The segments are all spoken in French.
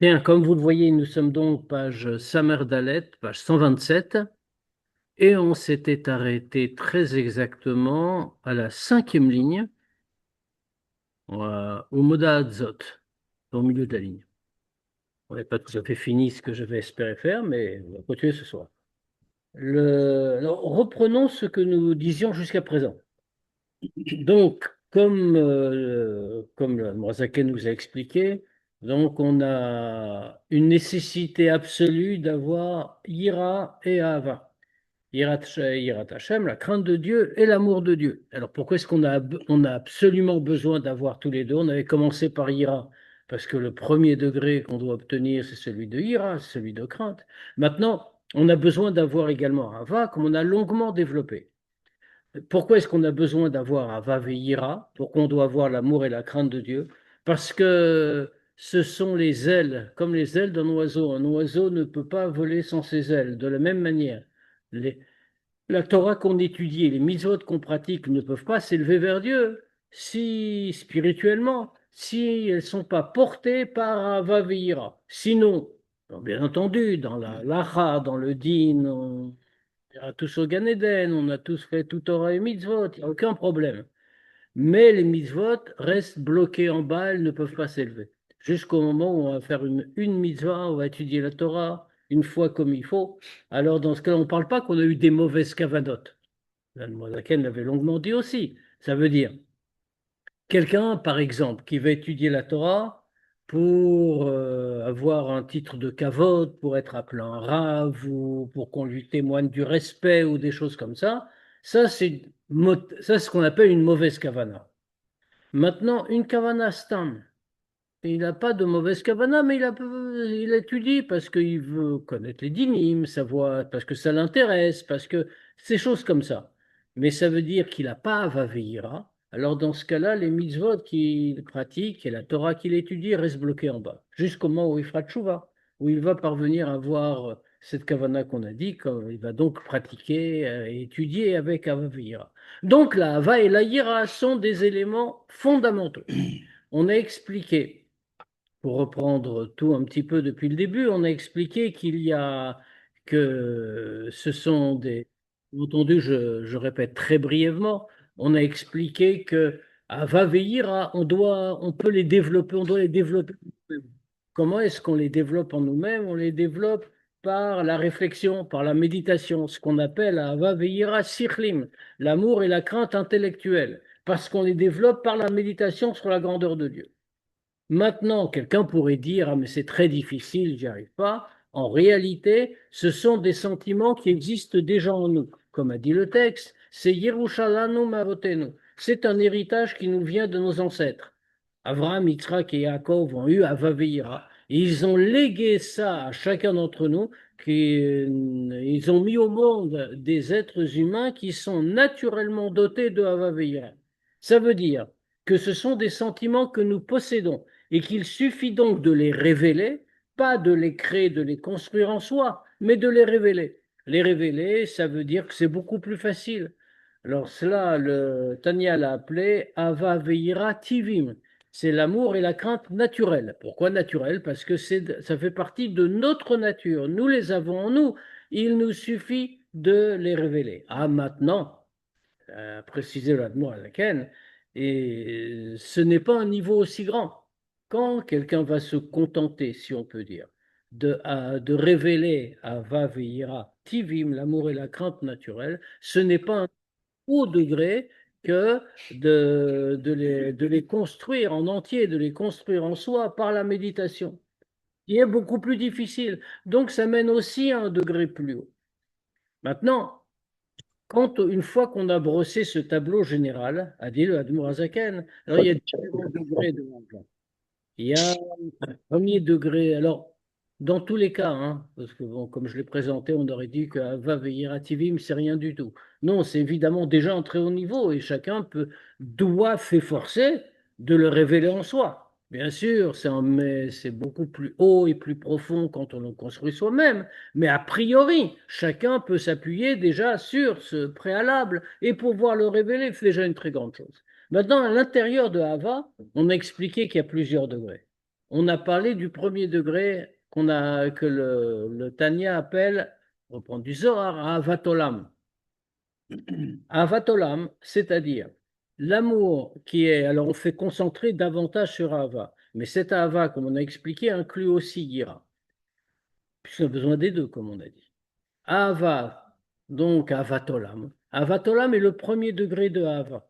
Bien, comme vous le voyez, nous sommes donc page Samerdalet, page 127, et on s'était arrêté très exactement à la cinquième ligne, au Moda Atzot, au milieu de la ligne. On n'est pas tout à fait fini ce que j'avais espéré faire, mais on va continuer ce soir. Alors, reprenons ce que nous disions jusqu'à présent. Donc, comme le Morazaken nous a expliqué, donc on a une nécessité absolue d'avoir Ira et Ahava. Yirat Hashem, la crainte de Dieu et l'amour de Dieu. Alors pourquoi est-ce on a absolument besoin d'avoir tous les deux? On avait commencé par Ira, parce que le premier degré qu'on doit obtenir, c'est celui de Ira, c'est celui de crainte. Maintenant, on a besoin d'avoir également Ava, comme on a longuement développé. Pourquoi est-ce qu'on a besoin d'avoir Ava et Ira? Pourquoi on doit avoir l'amour et la crainte de Dieu? Parce que ce sont les ailes, comme les ailes d'un oiseau. Un oiseau ne peut pas voler sans ses ailes. De la même manière, la Torah qu'on étudie et les mitzvot qu'on pratique ne peuvent pas s'élever vers Dieu si spirituellement, si elles ne sont pas portées par Ava Veira. Sinon, bien entendu, dans la Lacha, dans le Din, on ira tous au Gan Eden, on a tous fait tout Torah et mitzvot, il n'y a aucun problème. Mais les mitzvot restent bloqués en bas, elles ne peuvent pas s'élever. Jusqu'au moment où on va faire une mitzvah, on va étudier la Torah une fois comme il faut. Alors dans ce cas, on ne parle pas qu'on a eu des mauvaises cavanotes. L'Admorazaken l'avait longuement dit aussi. Ça veut dire, quelqu'un, par exemple, qui va étudier la Torah pour avoir un titre de kavod, pour être appelé un rave, ou pour qu'on lui témoigne du respect, ou des choses comme ça, c'est ce qu'on appelle une mauvaise kavana. Maintenant, une kavana stam, il n'a pas de mauvaise kavana, mais il étudie parce qu'il veut connaître les dynimes, savoir, parce que ça l'intéresse, parce que ces choses comme ça. Mais ça veut dire qu'il n'a pas Avaveira. Alors dans ce cas-là, les mitzvot qu'il pratique et la Torah qu'il étudie restent bloqués en bas, jusqu'au moment où il fera tchouva, où il va parvenir à voir cette kavana qu'on a dit, quand il va donc pratiquer et étudier avec Avaveira. Donc la Hava et la Yira sont des éléments fondamentaux. On a expliqué pour reprendre tout un petit peu depuis le début, on a expliqué que ce sont des, entendu, je répète très brièvement, on a expliqué que à Vaveira, on peut les développer, on doit les développer. Comment est-ce qu'on les développe en nous-mêmes? On les développe par la réflexion, par la méditation, ce qu'on appelle à Vaveira Sikhlim, l'amour et la crainte intellectuelle, parce qu'on les développe par la méditation sur la grandeur de Dieu. Maintenant, quelqu'un pourrait dire, ah, mais c'est très difficile, j'y arrive pas. En réalité, ce sont des sentiments qui existent déjà en nous. Comme a dit le texte, c'est Yerushalanu Mavotenu. C'est un héritage qui nous vient de nos ancêtres. Abraham, Yitzhak et Yaakov ont eu Avaveira. Ils ont légué ça à chacun d'entre nous. Ils ont mis au monde des êtres humains qui sont naturellement dotés de Avaveira. Ça veut dire que ce sont des sentiments que nous possédons et qu'il suffit donc de les révéler, pas de les créer, de les construire en soi, mais de les révéler. Les révéler, ça veut dire que c'est beaucoup plus facile. Alors cela, le Tanya l'a appelé Ava Veira Tivim. C'est l'amour et la crainte naturelle. Pourquoi naturelle? Parce que ça fait partie de notre nature. Nous les avons en nous. Il nous suffit de les révéler. Ah, maintenant, préciser l'admour à laquelle, et ce n'est pas un niveau aussi grand. Quand quelqu'un va se contenter, si on peut dire, de révéler à Vaveira, Tivim, l'amour et la crainte naturelle, ce n'est pas un haut degré que de les construire en entier, de les construire en soi par la méditation, qui est beaucoup plus difficile. Donc ça mène aussi à un degré plus haut. Maintenant, une fois qu'on a brossé ce tableau général, a dit le Admorazaken, alors il y a différents degrés de l'enfant. Il y a un premier degré, alors dans tous les cas, hein, parce que bon, comme je l'ai présenté, on aurait dit que Vav et Yirativim, c'est rien du tout. Non, c'est évidemment déjà un très haut niveau et chacun doit s'efforcer de le révéler en soi. Bien sûr, mais c'est beaucoup plus haut et plus profond quand on le construit soi-même, mais a priori, chacun peut s'appuyer déjà sur ce préalable et pouvoir le révéler, c'est déjà une très grande chose. Maintenant, à l'intérieur de Hava, on a expliqué qu'il y a plusieurs degrés. on a parlé du premier degré que le Tanya appelle, on reprend du Zohar, Avatolam. Avatolam, c'est-à-dire l'amour qui est, alors on fait concentrer davantage sur Ava, mais cet Ava, comme on a expliqué, inclut aussi Gira, puisqu'on a besoin des deux, comme on a dit. Ava, donc Avatolam. Avatolam est le premier degré de Ava.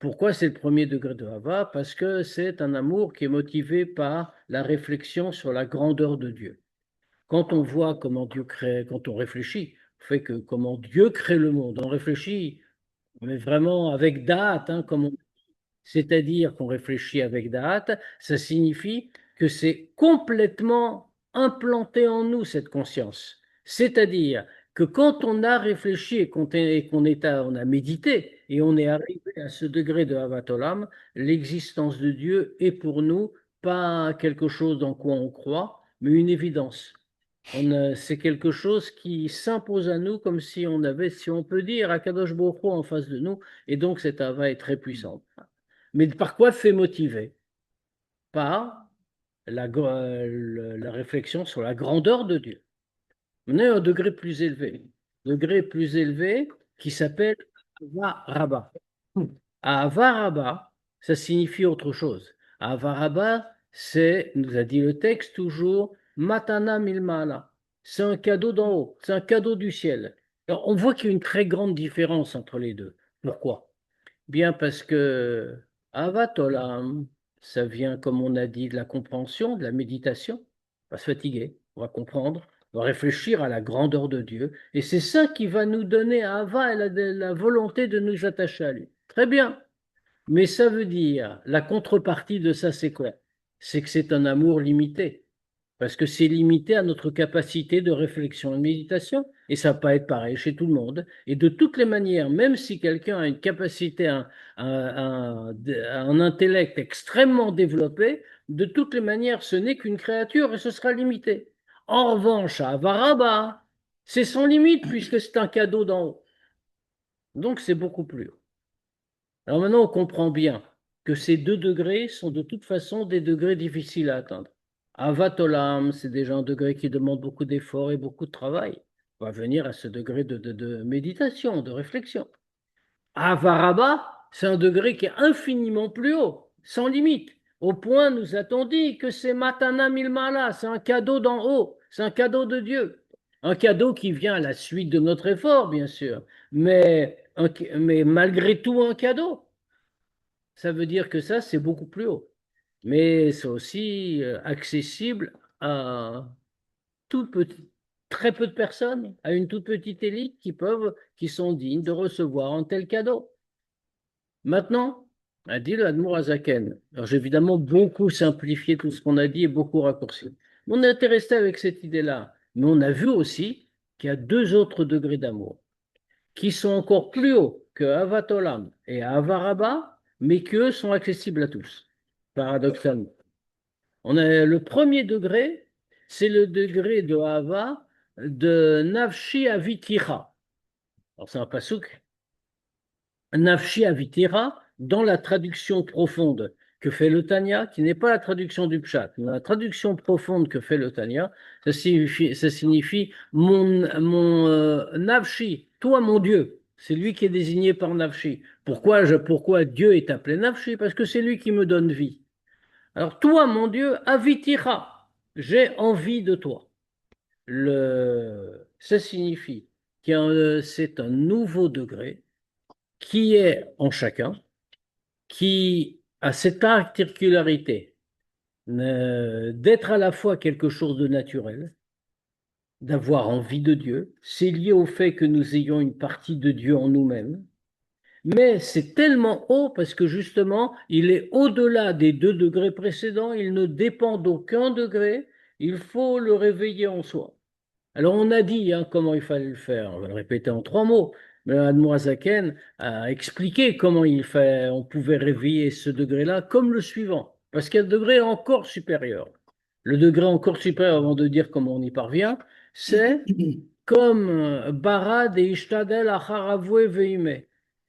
Pourquoi c'est le premier degré de Hava? Parce que c'est un amour qui est motivé par la réflexion sur la grandeur de Dieu. Quand on voit comment Dieu crée, quand on réfléchit au fait que comment Dieu crée le monde, on réfléchit, mais vraiment avec date, hein, c'est-à-dire qu'on réfléchit avec date, ça signifie que c'est complètement implanté en nous, cette conscience. C'est-à-dire que quand on a réfléchi et on a médité et on est arrivé à ce degré de Havatolam, l'existence de Dieu est pour nous pas quelque chose dans quoi on croit, mais une évidence. C'est quelque chose qui s'impose à nous comme si on avait, si on peut dire, Akadosh Baruch Hu en face de nous, et donc cette Hava est très puissante. Mais par quoi fait motiver? Par la réflexion sur la grandeur de Dieu. On est à un degré plus élevé qui s'appelle Avaraba. Avaraba, ça signifie autre chose. Avaraba, c'est, nous a dit le texte toujours, Matana Milmala. C'est un cadeau d'en haut, c'est un cadeau du ciel. Alors, on voit qu'il y a une très grande différence entre les deux. Pourquoi? Bien parce que Avatolam, ça vient, comme on a dit, de la compréhension, de la méditation. On va se fatiguer, on va comprendre, on va réfléchir à la grandeur de Dieu. Et c'est ça qui va nous donner à Ava la volonté de nous attacher à lui. Très bien. Mais ça veut dire, la contrepartie de ça, c'est quoi? C'est que c'est un amour limité. Parce que c'est limité à notre capacité de réflexion et de méditation. Et ça va pas être pareil chez tout le monde. Et de toutes les manières, même si quelqu'un a une capacité, un intellect extrêmement développé, de toutes les manières, ce n'est qu'une créature et ce sera limité. En revanche, à Varaba, c'est sans limite puisque c'est un cadeau d'en haut. Donc c'est beaucoup plus haut. Alors maintenant, on comprend bien que ces deux degrés sont de toute façon des degrés difficiles à atteindre. Avatolam, c'est déjà un degré qui demande beaucoup d'efforts et beaucoup de travail. On va venir à ce degré de méditation, de réflexion. Avaraba, c'est un degré qui est infiniment plus haut, sans limite. Au point, nous a-t-on dit que c'est Matana Milmala, c'est un cadeau d'en haut, c'est un cadeau de Dieu. Un cadeau qui vient à la suite de notre effort, bien sûr, mais malgré tout un cadeau. Ça veut dire que ça, c'est beaucoup plus haut. Mais c'est aussi accessible à tout petit, très peu de personnes, à une toute petite élite qui sont dignes de recevoir un tel cadeau. Maintenant, a dit le Admour Azaken. Alors j'ai évidemment beaucoup simplifié tout ce qu'on a dit et beaucoup raccourci. On est resté avec cette idée-là. Mais on a vu aussi qu'il y a deux autres degrés d'amour qui sont encore plus hauts que Avatolam et Avaraba, mais qui eux sont accessibles à tous, paradoxalement. On a le premier degré, c'est le degré de Hava de Nafshi Avitira. Alors c'est un pasouk. Nafshi Avitira, dans la traduction profonde que fait le Tanya, qui n'est pas la traduction du Pshat, mais la traduction profonde que fait le Tanya, ça signifie mon Nafshi, toi mon Dieu. C'est lui qui est désigné par Nafshi. Pourquoi Dieu est appelé Nafshi? Parce que c'est lui qui me donne vie. Alors toi, mon Dieu, Avitira, j'ai envie de toi. Ça signifie que c'est un nouveau degré qui est en chacun, qui a cette particularité d'être à la fois quelque chose de naturel, d'avoir envie de Dieu. C'est lié au fait que nous ayons une partie de Dieu en nous-mêmes. Mais c'est tellement haut parce que justement, il est au-delà des deux degrés précédents, il ne dépend d'aucun degré, il faut le réveiller en soi. Alors on a dit hein, comment il fallait le faire, on va le répéter en trois mots, mais Admoazaken a expliqué comment on pouvait réveiller ce degré-là comme le suivant, parce qu'il y a un degré encore supérieur. Le degré encore supérieur, avant de dire comment on y parvient, c'est comme Barad et Ishtadel Acharavue Veime.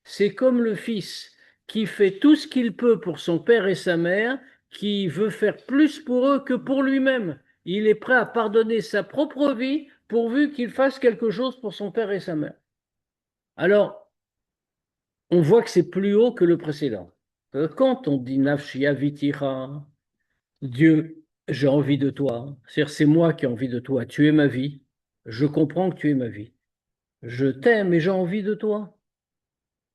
C'est comme le fils qui fait tout ce qu'il peut pour son père et sa mère, qui veut faire plus pour eux que pour lui-même. Il est prêt à pardonner sa propre vie pourvu qu'il fasse quelque chose pour son père et sa mère. Alors, on voit que c'est plus haut que le précédent. Quand on dit Nafshi Avitira, Dieu, j'ai envie de toi, c'est-à-dire c'est moi qui ai envie de toi, tu es ma vie, je comprends que tu es ma vie, je t'aime et j'ai envie de toi.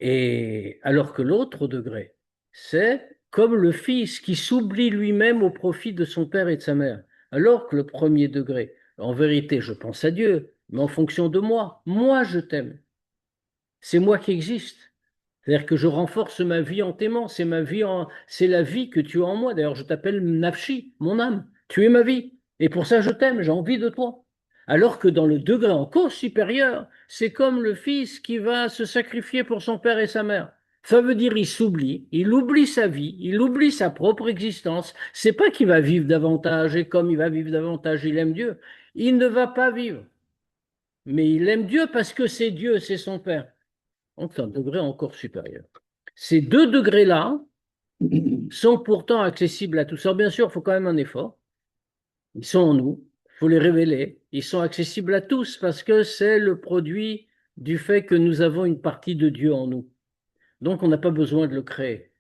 Et alors que l'autre degré, c'est comme le fils qui s'oublie lui-même au profit de son père et de sa mère. Alors que le premier degré, en vérité, je pense à Dieu, mais en fonction de moi, moi je t'aime. C'est moi qui existe. C'est-à-dire que je renforce ma vie en t'aimant. C'est la vie que tu as en moi. D'ailleurs, je t'appelle Nafshi, mon âme. Tu es ma vie. Et pour ça, je t'aime. J'ai envie de toi. Alors que dans le degré encore supérieur, c'est comme le fils qui va se sacrifier pour son père et sa mère. Ça veut dire il s'oublie, il oublie sa vie, il oublie sa propre existence. C'est pas qu'il va vivre davantage et comme il va vivre davantage, il aime Dieu. Il ne va pas vivre. Mais il aime Dieu parce que c'est Dieu, c'est son père. Donc, c'est un degré encore supérieur. Ces deux degrés-là sont pourtant accessibles à tous. Alors, bien sûr, il faut quand même un effort. Ils sont en nous, il faut les révéler. Ils sont accessibles à tous parce que c'est le produit du fait que nous avons une partie de Dieu en nous. Donc, on n'a pas besoin de le créer.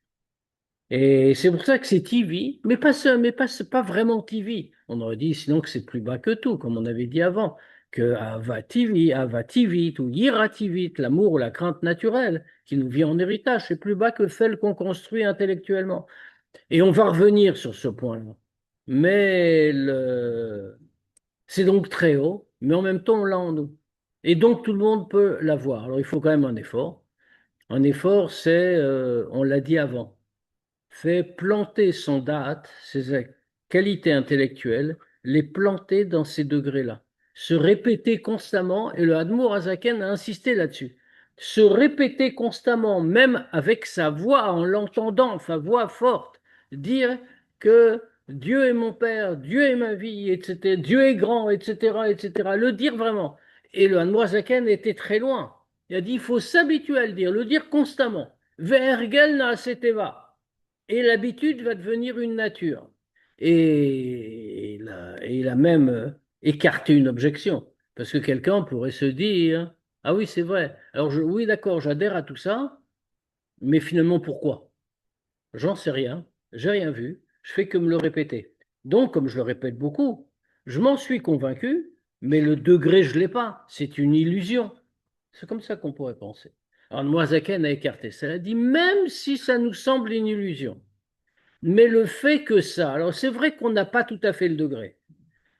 Et c'est pour ça que c'est TV, mais pas ça, mais pas vraiment TV. On aurait dit sinon que c'est plus bas que tout, comme on avait dit avant, que Ava TV, ou Yira TV, l'amour ou la crainte naturelle qui nous vient en héritage, c'est plus bas que celle qu'on construit intellectuellement. Et on va revenir sur ce point-là. Mais c'est donc très haut, mais en même temps, on l'a en nous. Et donc, tout le monde peut l'avoir. Alors, il faut quand même un effort. Un effort, c'est, on l'a dit avant, fait planter son date, ses qualités intellectuelles, les planter dans ces degrés-là. Se répéter constamment, et le Admour Azaken a insisté là-dessus, se répéter constamment, même avec sa voix, en l'entendant, sa voix forte, dire que Dieu est mon Père, Dieu est ma vie, etc., Dieu est grand, etc., etc., le dire vraiment. Et le Admour Azaken était très loin. Il a dit, il faut s'habituer à le dire constamment. Ve'ergel na'aseteva. Et l'habitude va devenir une nature. Et il a même écarté une objection. Parce que quelqu'un pourrait se dire, ah oui, c'est vrai. Alors oui, d'accord, j'adhère à tout ça, mais finalement, pourquoi? J'en sais rien, j'ai rien vu, je fais que me le répéter. Donc, comme je le répète beaucoup, je m'en suis convaincu, mais le degré, je ne l'ai pas. C'est une illusion. C'est comme ça qu'on pourrait penser. Alors, Noazaken a écarté ça. Il a dit, même si ça nous semble une illusion, mais le fait que ça, alors c'est vrai qu'on n'a pas tout à fait le degré,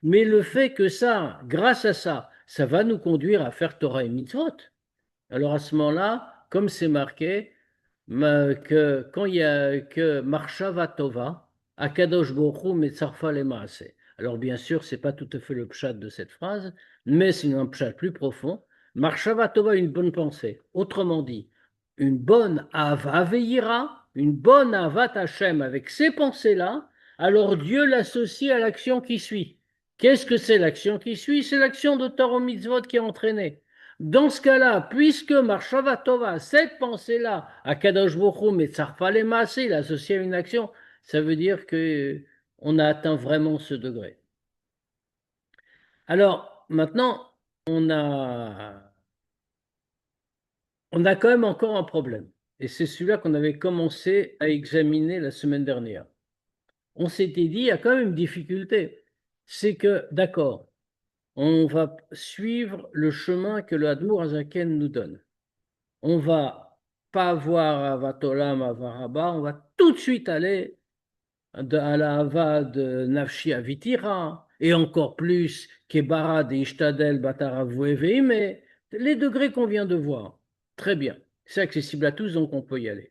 mais le fait que ça, grâce à ça, ça va nous conduire à faire Torah et Mitzvot. Alors à ce moment-là, comme c'est marqué, que quand il y a que Marshava Tova, Akadosh Baruch Hu Metzarfa Lemaase. Alors bien sûr, c'est pas tout à fait le pshat de cette phrase, mais c'est un pshat plus profond. Marshava Tova, une bonne pensée. Autrement dit, une bonne Ava Veira, une bonne Avat Hashem avec ces pensées-là, alors Dieu l'associe à l'action qui suit. Qu'est-ce que c'est l'action qui suit? C'est l'action de Torah Mitzvot qui est entraînée. Dans ce cas-là, puisque Marshava Tova, cette pensée-là, à Kadosh Bokhu, mais Tsarfa Maaseh, il associé à une action, ça veut dire que on a atteint vraiment ce degré. Alors, maintenant, on a quand même encore un problème. Et c'est celui-là qu'on avait commencé à examiner la semaine dernière. On s'était dit, il y a quand même une difficulté. C'est que, d'accord, on va suivre le chemin que le Hadmour Azaken nous donne. On va pas voir Avatolam, Avaraba, on va tout de suite aller à la Hava de Nafshi Avitira, et encore plus Kebara de Ishtadel Bataravue Veime, les degrés qu'on vient de voir. Très bien, c'est accessible à tous, donc on peut y aller.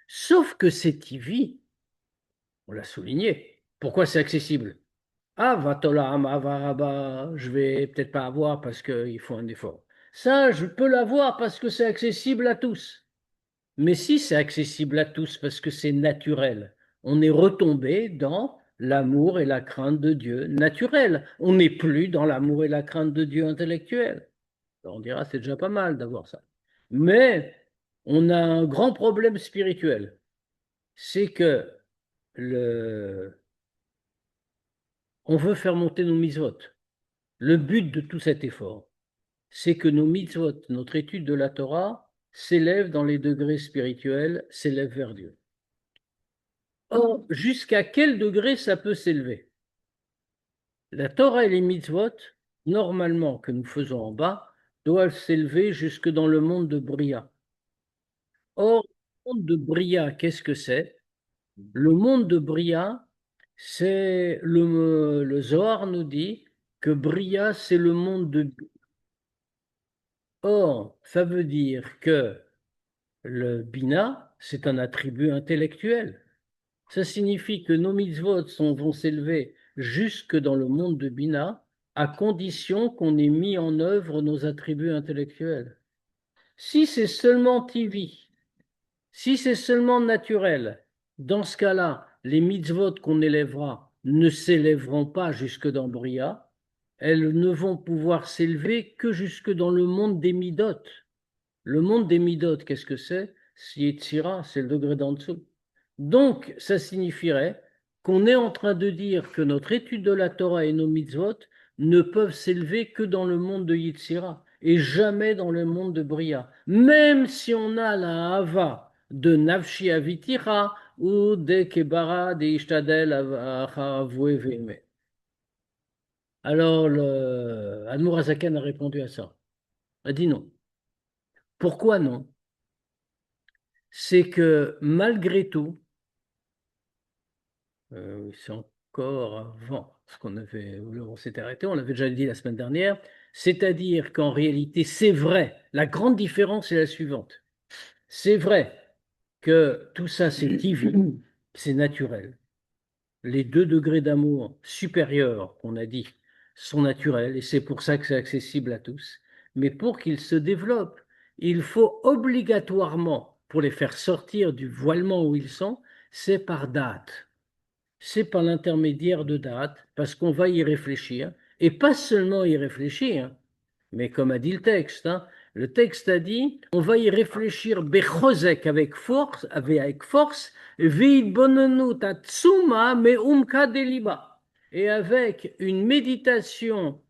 Sauf que c'est Ivi, on l'a souligné. Pourquoi c'est accessible? Ah, Vatolam, Avaraba, je vais peut-être pas avoir parce qu'il faut un effort. Ça, je peux l'avoir parce que c'est accessible à tous. Mais si c'est accessible à tous parce que c'est naturel, on est retombé dans l'amour et la crainte de Dieu naturel. On n'est plus dans l'amour et la crainte de Dieu intellectuel. Alors on dira c'est déjà pas mal d'avoir ça. Mais on a un grand problème spirituel. C'est que on veut faire monter nos mitzvot. Le but de tout cet effort, c'est que nos mitzvot, notre étude de la Torah, s'élève dans les degrés spirituels, s'élève vers Dieu. Or, jusqu'à quel degré ça peut s'élever? La Torah et les mitzvot, normalement, que nous faisons en bas, doivent s'élever jusque dans le monde de Bria. Or, le monde de Bria, qu'est-ce que c'est? Le monde de Bria, c'est le Zohar nous dit que Bria, c'est le monde de. Or, ça veut dire que le Bina, c'est un attribut intellectuel. Ça signifie que nos mitzvot vont s'élever jusque dans le monde de Bina, à condition qu'on ait mis en œuvre nos attributs intellectuels. Si c'est seulement TV, si c'est seulement naturel, dans ce cas-là, les mitzvot qu'on élèvera ne s'élèveront pas jusque dans Bria, elles ne vont pouvoir s'élever que jusque dans le monde des midot. Le monde des midot, qu'est-ce que c'est? C'est Yetzira, c'est le degré d'en dessous. Donc, ça signifierait qu'on est en train de dire que notre étude de la Torah et nos mitzvot ne peuvent s'élever que dans le monde de Yetzira et jamais dans le monde de Bria. Même si on a la Hava de Nafshi Avitira ou de Kebara de Ishtadel Avoué Veheme. Alors, le Admour Azaken a répondu à ça. Il a dit non. Pourquoi non? C'est que malgré tout, c'est encore avant ce qu'on avait, on s'était arrêté, on l'avait déjà dit la semaine dernière, c'est-à-dire qu'en réalité, c'est vrai, la grande différence est la suivante. C'est vrai que tout ça, c'est divin, c'est naturel. Les 2 degrés d'amour supérieurs qu'on a dit sont naturels et c'est pour ça que c'est accessible à tous. Mais pour qu'ils se développent, il faut obligatoirement, pour les faire sortir du voilement où ils sont, c'est par date. C'est par l'intermédiaire de date, parce qu'on va y réfléchir, et pas seulement y réfléchir, mais comme a dit le texte, hein, le texte a dit, on va y réfléchir bechozek avec force, veidbonenu tatsuma meumka deliba, et avec une méditation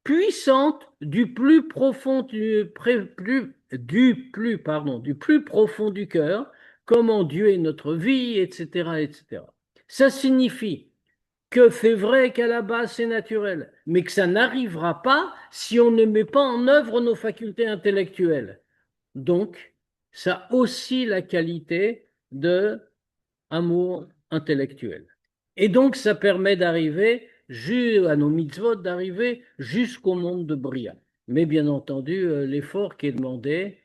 puissante du plus profond du cœur, comment Dieu est notre vie, etc., etc. Ça signifie que c'est vrai qu'à la base c'est naturel, mais que ça n'arrivera pas si on ne met pas en œuvre nos facultés intellectuelles. Donc, ça a aussi la qualité de amour intellectuel. Et donc, ça permet d'arriver à nos mitzvot, d'arriver jusqu'au monde de Bria. Mais bien entendu, l'effort qui est demandé,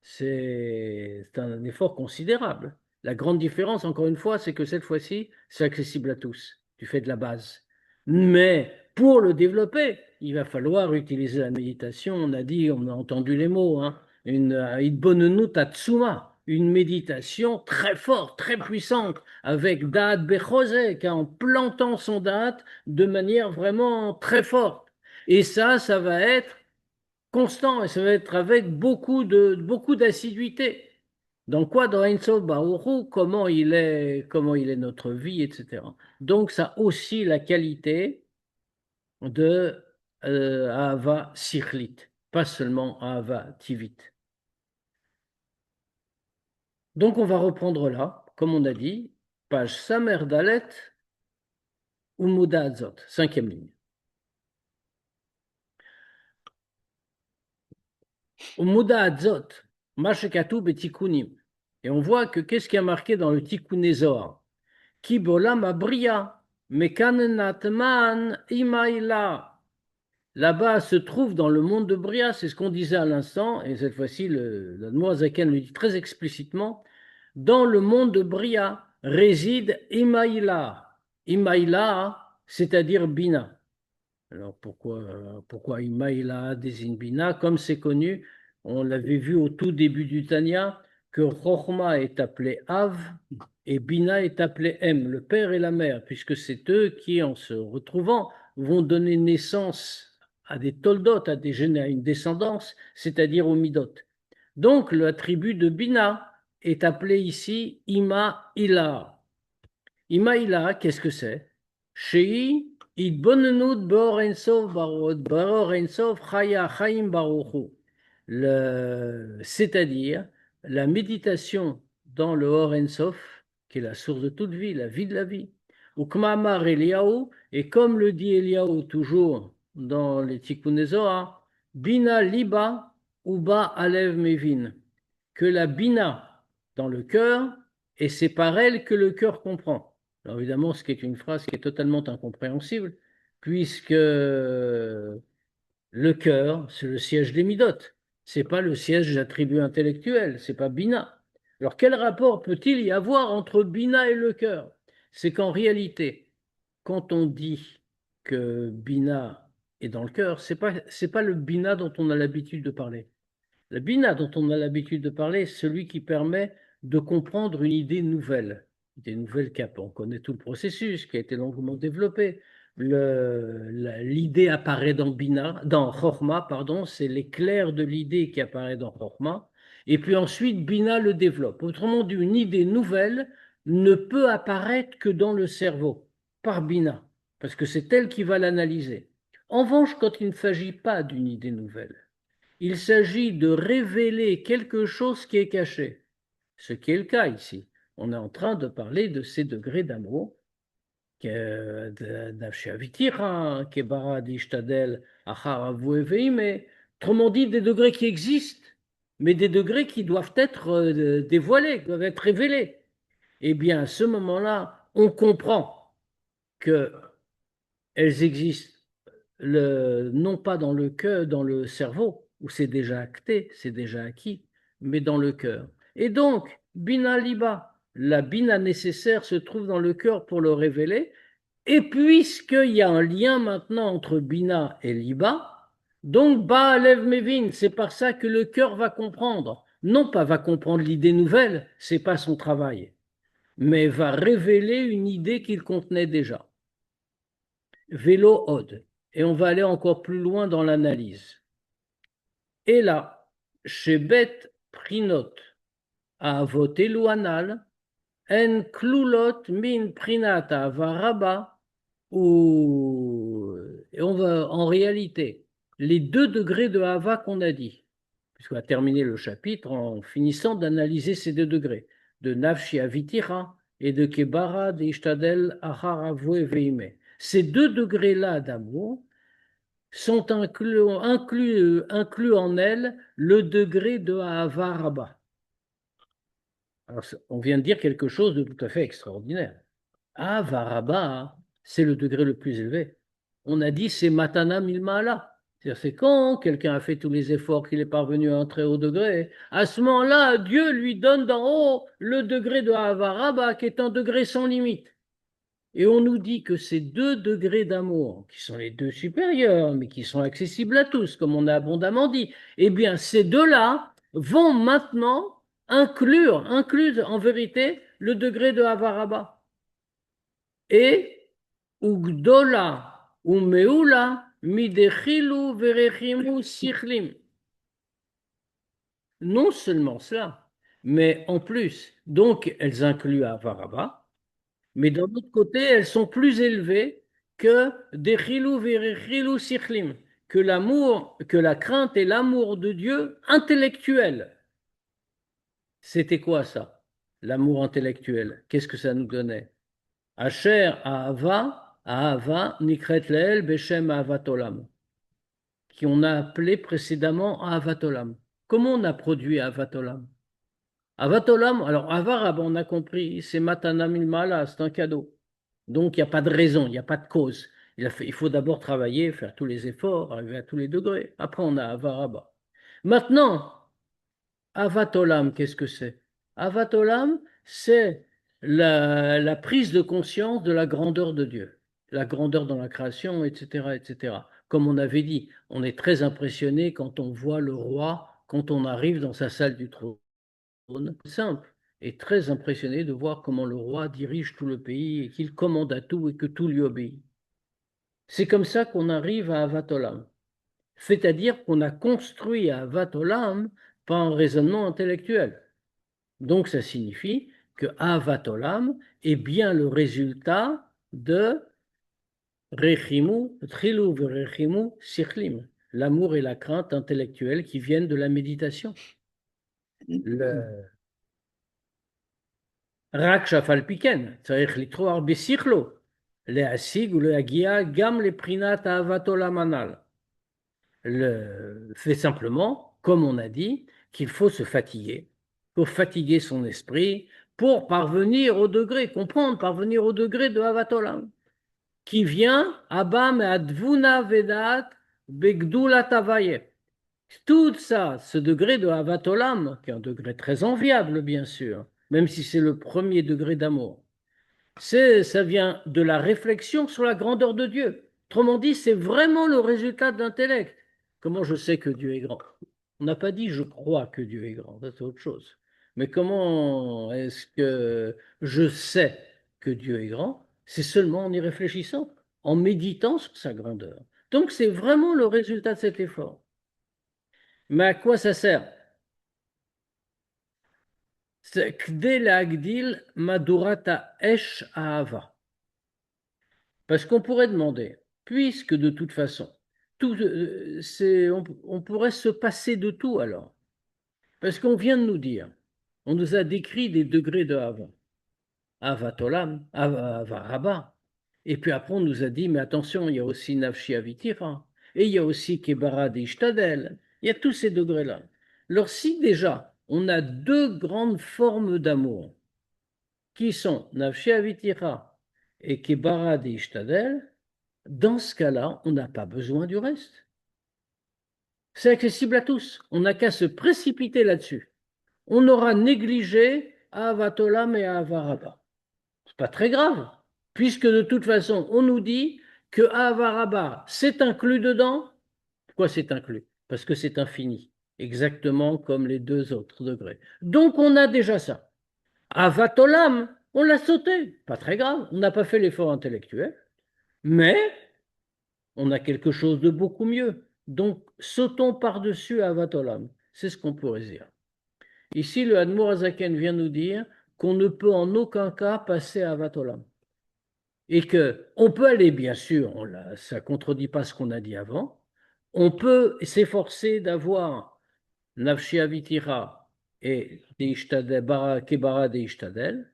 c'est un effort considérable. La grande différence, encore une fois, c'est que cette fois-ci, c'est accessible à tous. Tu fais de la base. Mais pour le développer, il va falloir utiliser la méditation. On a dit, on a entendu les mots, hein, une Idbonenu Tatsuma, une méditation très forte, très puissante, avec Da'at Bechozek, en plantant son Da'at de manière vraiment très forte. Et ça va être constant et ça va être avec beaucoup d'assiduité. Dans quoi? Dans Ein Sof Baruch Hu, comment il est notre vie, etc. Donc, ça a aussi la qualité de Ahava Sikhlit, pas seulement Ahava Tivit. Donc, on va reprendre là, comme on a dit, page Samer Dalet, Umuda Azot, 5e ligne. Umuda Azot, Mashekatu Betikunim. Et on voit que qu'est-ce qui a marqué dans le Tikkun Zohar? Ki bolam abria, mekan natman imaila. Là-bas se trouve dans le monde de Bria, c'est ce qu'on disait à l'instant, et cette fois-ci, l'Admour Zaken le dit très explicitement, dans le monde de Bria réside Imaïla. Imaïla, c'est-à-dire Bina. Alors pourquoi Imaïla désigne Bina? Comme c'est connu, on l'avait vu au tout début du Tanya, que Chochma est appelé Av et Bina est appelé M, le père et la mère, puisque c'est eux qui, en se retrouvant, vont donner naissance à des toldot, à une descendance, c'est-à-dire aux midot. Donc l'attribut de Bina est appelé ici Ima Ila. Imaïla, qu'est-ce que c'est? Shei, Idbonenut Beor Ein Sof Barot, Beor Ein Sof Chaya Chaim Baruchu. C'est-à-dire la méditation dans le Or Ein Sof, qui est la source de toute vie, la vie de la vie. Ou Kmamar Eliyahu, et comme le dit Eliyahu toujours dans les Tikkun Zohar, Bina Liba Uba Alev Mevin, que la Bina dans le cœur, et c'est par elle que le cœur comprend. Alors évidemment, ce qui est une phrase qui est totalement incompréhensible, puisque le cœur, c'est le siège des midotes. C'est pas le siège d'attributs intellectuels, c'est pas Bina. Alors quel rapport peut-il y avoir entre Bina et le cœur? C'est qu'en réalité, quand on dit que Bina est dans le cœur, c'est pas le Bina dont on a l'habitude de parler. Le Bina dont on a l'habitude de parler, c'est celui qui permet de comprendre une idée nouvelle. Des nouvelles capes. On connaît tout le processus qui a été longuement développé. L'idée apparaît dans Bina, dans Chorma, pardon, c'est l'éclair de l'idée qui apparaît dans Chorma. Et puis ensuite, Bina le développe. Autrement dit, une idée nouvelle ne peut apparaître que dans le cerveau, par Bina, parce que c'est elle qui va l'analyser. En revanche, quand il ne s'agit pas d'une idée nouvelle, il s'agit de révéler quelque chose qui est caché, ce qui est le cas ici. On est en train de parler de ces degrés d'amour, autrement dit des degrés qui existent, mais des degrés qui doivent être dévoilés, doivent être révélés. Eh bien, à ce moment-là, on comprend qu'elles existent non pas dans le cœur, dans le cerveau, où c'est déjà acté, c'est déjà acquis, mais dans le cœur. Et donc, Bina Liba, la Bina nécessaire se trouve dans le cœur pour le révéler. Et puisqu'il y a un lien maintenant entre Bina et Liba, donc Baalev Mevin, c'est par ça que le cœur va comprendre. Non pas va comprendre l'idée nouvelle, c'est pas son travail, mais va révéler une idée qu'il contenait déjà. Vélo Ode. Et on va aller encore plus loin dans l'analyse. Et là, chez Bet Prinot, à voter l'ouanal, en klulot min prinata varaba, ou et on va en réalité les 2 degrés de Hava qu'on a dit, puisqu'on va terminer le chapitre en finissant d'analyser ces 2 degrés, de Nafshi Avitira et de Kebara de Ishtadel Aharavue Veime. Ces 2 degrés-là d'amour sont inclus en elle le degré de Ahava Rabba. Alors, on vient de dire quelque chose de tout à fait extraordinaire. Ahava Rabba, c'est le degré le plus élevé. On a dit c'est Matana Milmala. C'est-à-dire, c'est quand quelqu'un a fait tous les efforts qu'il est parvenu à un très haut degré. À ce moment-là, Dieu lui donne d'en haut le degré de Ahava Rabba, qui est un degré sans limite. Et on nous dit que ces 2 degrés d'amour, qui sont les 2 supérieurs, mais qui sont accessibles à tous, comme on a abondamment dit, eh bien, ces 2-là vont maintenant inclure en vérité le degré de Havaraba. Et Ugdola ou Meula midechilu verechimu sichlim. Non seulement cela, mais en plus, donc elles incluent Havaraba. Mais d'un autre côté, elles sont plus élevées que des chilou chilou sichlim, que l'amour, que la crainte et l'amour de Dieu intellectuel. C'était quoi ça? L'amour intellectuel. Qu'est-ce que ça nous donnait? Asher Ahava, Nikret Leel, Beshem Ahavat Olam, qui on a appelé précédemment Ahavat Olam. Comment on a produit Ahavat Olam? Ahavat Olam, alors Avar, on a compris, c'est Matana Milmala, c'est un cadeau. Donc, il n'y a pas de raison, il n'y a pas de cause. Il faut d'abord travailler, faire tous les efforts, arriver à tous les degrés. Après, on a Avaraba. Maintenant, Avatolam, qu'est-ce que c'est? Avatolam, c'est la prise de conscience de la grandeur de Dieu, la grandeur dans la création, etc., etc. Comme on avait dit, on est très impressionné quand on voit le roi, quand on arrive dans sa salle du trône. Simple, et très impressionné de voir comment le roi dirige tout le pays et qu'il commande à tout et que tout lui obéit. C'est comme ça qu'on arrive à Avatolam. C'est-à-dire qu'on a construit à Avatolam par un raisonnement intellectuel. Donc ça signifie que Ahavat Olam est bien le résultat de Rechimu, Trilou Rechimu Sichlim, l'amour et la crainte intellectuelle qui viennent de la méditation. Le Rak Shafal Piken, Tzarech Litroar Besichlo, Leasig ou Leagia, Gam le Prinat Ahavat Olam Anal. Fait simplement, comme on a dit, qu'il faut se fatiguer, pour fatiguer son esprit, pour parvenir au degré, comprendre, parvenir au degré de Ahavat Olam, qui vient Abba Me'advuna Vedat Begdula Tavaye. Tout ça, ce degré de Ahavat Olam, qui est un degré très enviable, bien sûr, même si c'est le premier degré d'amour, ça vient de la réflexion sur la grandeur de Dieu. Autrement dit, c'est vraiment le résultat de l'intellect. Comment je sais que Dieu est grand? On n'a pas dit je crois que Dieu est grand, ça, c'est autre chose. Mais comment est-ce que je sais que Dieu est grand? C'est seulement en y réfléchissant, en méditant sur sa grandeur. Donc c'est vraiment le résultat de cet effort. Mais à quoi ça sert? C'est Kdei le'agdil madurata esh ahava. Parce qu'on pourrait demander, puisque de toute façon, on pourrait se passer de tout alors. Parce qu'on vient de nous dire, on nous a décrit des degrés de Hava. Hava Tolam, Hava Rabba. Et puis après, on nous a dit, mais attention, il y a aussi Nafshi Avitira. Et il y a aussi Kebara Ishtadel. Il y a tous ces degrés-là. Alors si déjà, on a deux grandes formes d'amour, qui sont Nafshi Avitira et Kebara Ishtadel, dans ce cas-là, on n'a pas besoin du reste. C'est accessible à tous. On n'a qu'à se précipiter là-dessus. On aura négligé Ahavat Olam et Ahavat Rabba. C'est pas très grave, puisque de toute façon, on nous dit que Ahavat Rabba, c'est inclus dedans. Pourquoi c'est inclus? Parce que c'est infini, exactement comme les deux autres degrés. Donc on a déjà ça. Ahavat Olam, on l'a sauté. Pas très grave, on n'a pas fait l'effort intellectuel, mais on a quelque chose de beaucoup mieux. Donc, sautons par-dessus Ahavat Olam. C'est ce qu'on pourrait dire. Ici, le Admour Azaken vient nous dire qu'on ne peut en aucun cas passer à Ahavat Olam. Et qu'on peut aller, bien sûr, ça ne contredit pas ce qu'on a dit avant, on peut s'efforcer d'avoir Nafshi Avitira et Kebara Deishtadel,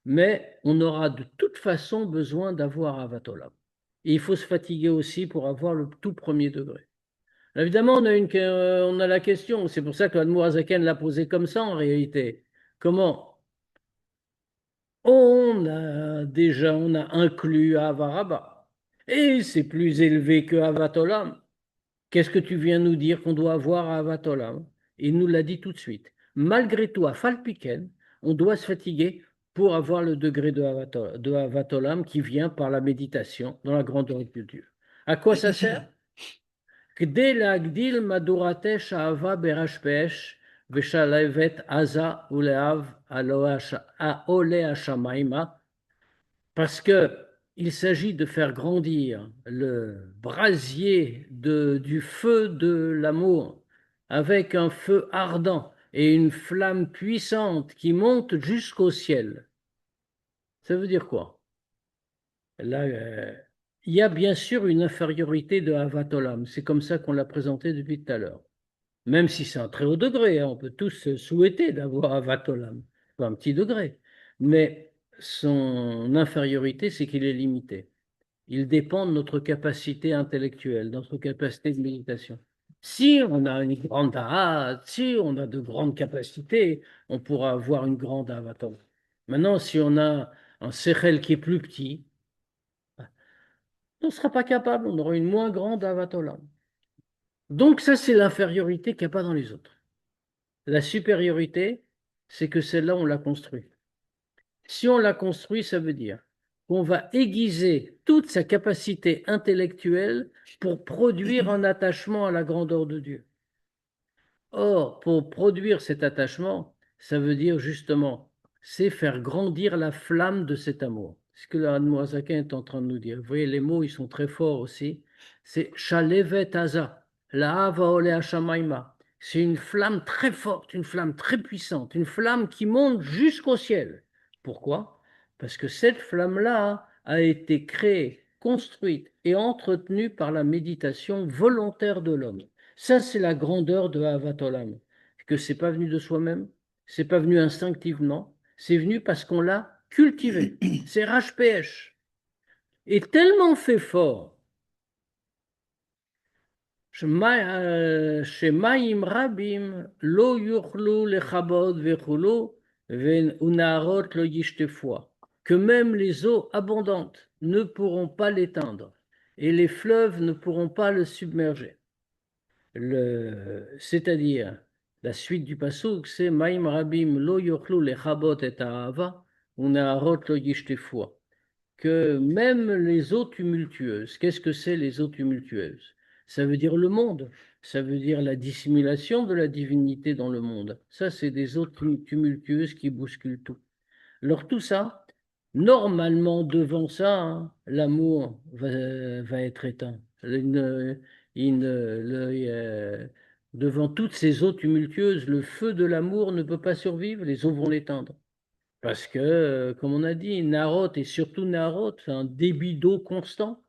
mais on aura de toute façon besoin d'avoir Ahavat Olam. Et il faut se fatiguer aussi pour avoir le tout premier degré. Évidemment, on a la question, c'est pour ça que l'Admour Azaken l'a posé comme ça en réalité. Comment? On a inclus Avaraba, et c'est plus élevé que Ahavat Olam. Qu'est-ce que tu viens nous dire qu'on doit avoir à Ahavat Olam? Il nous l'a dit tout de suite. Malgré tout, à Falpiken, on doit se fatiguer pour avoir le degré de Ahavat Olam qui vient par la méditation dans la grandeur de Dieu. À quoi ça sert? כדי להגדיל מדורת אהבה ברשבש ושלהבת עזה ולאב העולה השמיימה, parce que il s'agit de faire grandir le brasier du feu de l'amour avec un feu ardent et une flamme puissante qui monte jusqu'au ciel. Ça veut dire quoi? Là, il y a bien sûr une infériorité de Ahavat Olam. C'est comme ça qu'on l'a présenté depuis tout à l'heure. Même si c'est un très haut degré, hein, on peut tous souhaiter d'avoir Ahavat Olam, pas un petit degré. Mais son infériorité, c'est qu'il est limité. Il dépend de notre capacité intellectuelle, de notre capacité de méditation. Si on a une grande Ahat, si on a de grandes capacités, on pourra avoir une grande Ahavat Olam. Maintenant, si on a un Sechel qui est plus petit, on ne sera pas capable, on aura une moins grande Ahavat Olam. Donc ça, c'est l'infériorité qu'il n'y a pas dans les autres. La supériorité, c'est que celle-là, on l'a construit. Si on l'a construit, ça veut dire qu'on va aiguiser toute sa capacité intellectuelle pour produire un attachement à la grandeur de Dieu. Or, pour produire cet attachement, ça veut dire justement, c'est faire grandir la flamme de cet amour. C'est ce que l'Admoazaken est en train de nous dire. Vous voyez, les mots, ils sont très forts aussi. C'est Shalevet Haza, la Hava Ole Hashamaima. C'est une flamme très forte, une flamme très puissante, une flamme qui monte jusqu'au ciel. Pourquoi? Parce que cette flamme-là a été créée, construite et entretenue par la méditation volontaire de l'homme. Ça, c'est la grandeur de Ahavat Olam. Que c'est pas venu de soi-même, c'est pas venu instinctivement, c'est venu parce qu'on l'a cultivé. C'est Rashpesh. Et tellement fait fort שמים רבים לא יוכלו לכבות וכולו, ונהרות לא ישטפוה, que même les eaux abondantes ne pourront pas l'éteindre, et les fleuves ne pourront pas le submerger. C'est-à-dire, la suite du passouk, c'est Maim Rabim lo yochlu lechabot et ahava, unaharot lo yishtefua, que même les eaux tumultueuses, qu'est-ce que c'est les eaux tumultueuses? Ça veut dire le monde, ça veut dire la dissimulation de la divinité dans le monde. Ça, c'est des eaux tumultueuses qui bousculent tout. Alors tout ça, normalement, devant ça, hein, l'amour va être éteint. Devant toutes ces eaux tumultueuses, le feu de l'amour ne peut pas survivre, les eaux vont l'éteindre. Parce que, comme on a dit, Narot, et surtout Narot, c'est un débit d'eau constant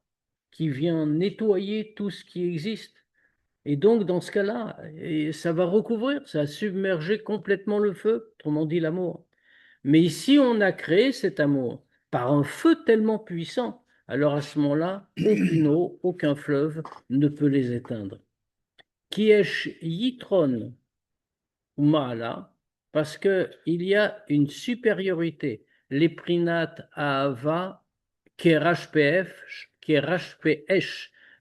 qui vient nettoyer tout ce qui existe. Et donc, dans ce cas-là, ça va recouvrir, ça va submerger complètement le feu, autrement dit l'amour. Mais ici, on a créé cet amour par un feu tellement puissant, alors à ce moment-là, aucune eau, aucun fleuve ne peut les éteindre. Kiesh Yitron Umala, parce qu'il y a une supériorité. Les prinat Ahava, Kerashpeesh,